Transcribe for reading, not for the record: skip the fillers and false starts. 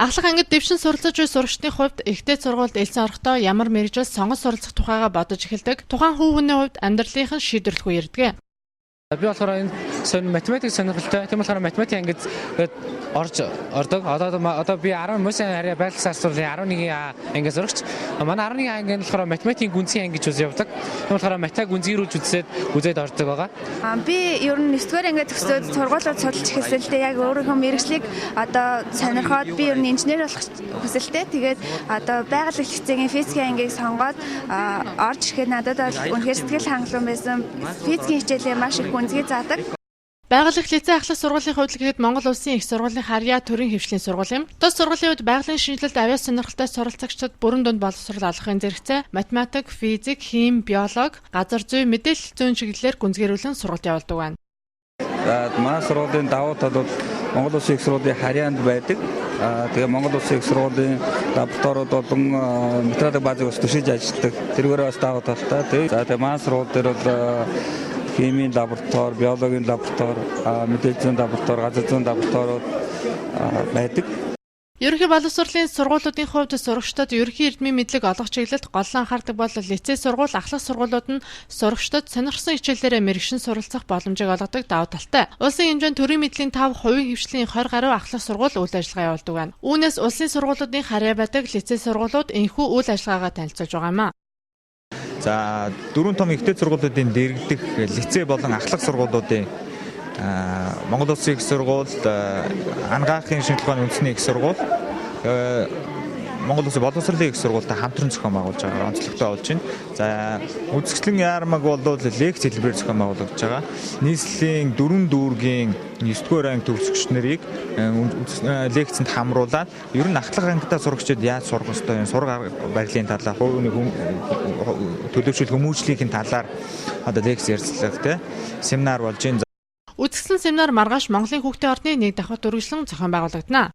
Ахлах ангид дэвшин суралцаж буй сурагчдын хувьд ихтэй сургуульд элсэн орохдоо ямар мэргэжил сонгож суралцах тухайгаа бодож эхэлдэг. Тухайн хүүхний хувьд амьдралынх нь шийдвэрлэхгүй ярьдаг. Би болохоор энэ математик сонирхолтой. Тийм болохоор математик ангид ордог. Одоо би 10 мөсөн харьяа байгалийн сургуулийн 11 ангиас сурагч. Манай 11 анги нь болохоор математикийн гүнзгий анги гэж явдаг. Тийм болохоор математик гүнзгийрүүлж үзээд ордог байгаа. Би ер нь 9-р ангид төгсөөд сургуулиуд судалж эхэлсэлтэй яг өөрийнхөө мэргэжлийг одоо сонирхоод би ер нь инженер болох хүсэлтэй. Тэгээд одоо байгаль лицейгийн физикийн ангийг сонгоод орж ирэхэд надад үнэхээр сэтгэл хангалуун байсан. Физикийн хичээлээ маш их гүнзгий заадаг. Байгаль лицей ахлах сургуулийн хувьд гэхэд Монгол Улсын их сургуулийн харьяа төрийн хөвшлийн сургууль юм. Тус сургуулийн хувьд байгалийн шинжилэлд авьяа сонирхолтой суралцагчдад бүрэн дунд боловсрол олгохын зэрэгцээ математик, физик, хим, биологи, газар зүй, мэдээлэл зүйн чиглэлээр гүнзгийрүүлэн сургалт явуулдаг байна. Манай сургуулийн давуу тал бол Монгол Улсын их сургуулийн харьяанд байдаг. Тэгээ Монгол Улсын их сургуулийн лабораториуд болон методик базыг төшиж ажилладаг. Тэргээр бас давуу талтай. Тэгээ манай сургууль дээр бол химийн лаборатори, биологийн лаборатори, мэдээллийн лаборатори, газар зүйн лабораториуд байдаг. Ерөнхий боловсролын сургуулиудын хувьд сурагчдад ерөнхий эрдмийн мэдлэг олгох чиглэлд гол анхаардаг бол лицей сургууль, ахлах сургуулиуд нь сурагчдад сонирхсан хичээлээрээ мэргэшин суралцах боломжийг олгодог давуу талтай. Улсын хэмжээнд төрийн мэдлийн 5% хвшлийн 20 гаруй ахлах сургууль үйл ажиллагаа явуулдаг байна. Үүнээс улсын сургуулиудын харьяа байдаг лицей сургуулиуд энэхүү үйл ажиллагаагаа танилцуулж байгаа юм а. За дөрвөн том ихтэй сургуулиудын дэргэдэх лицей болон ахлах сургуулиудын Монгол Улсын их сургууль, Ангаахын шинжилгээний үндэсний их сургууль, Монгол Улсын боловсролын их сургуультай хамтран зохион байгуулж байгаа онцлогтой болж байна. За үзэсгэлэн яармаг бол лекц хэлбэрээр зохион байгуулагдж байгаа. Нийслэлийн 4 дүүргийн 9-р анги төгсөгч нарыг лекцэнд хамруулад ер нь ахлах ангидаа сурагчид яаж сурах ёстой юм, сураг барилын талаар, төлөвшөл хүмүүжлийн талаар одоо лекц ярилцлага семинар болж байна. Үзэсгэлэн семинар маргааш Монголын хүүхдийн орны 1 давхад үргэлжлэн зохион байгуулагдана.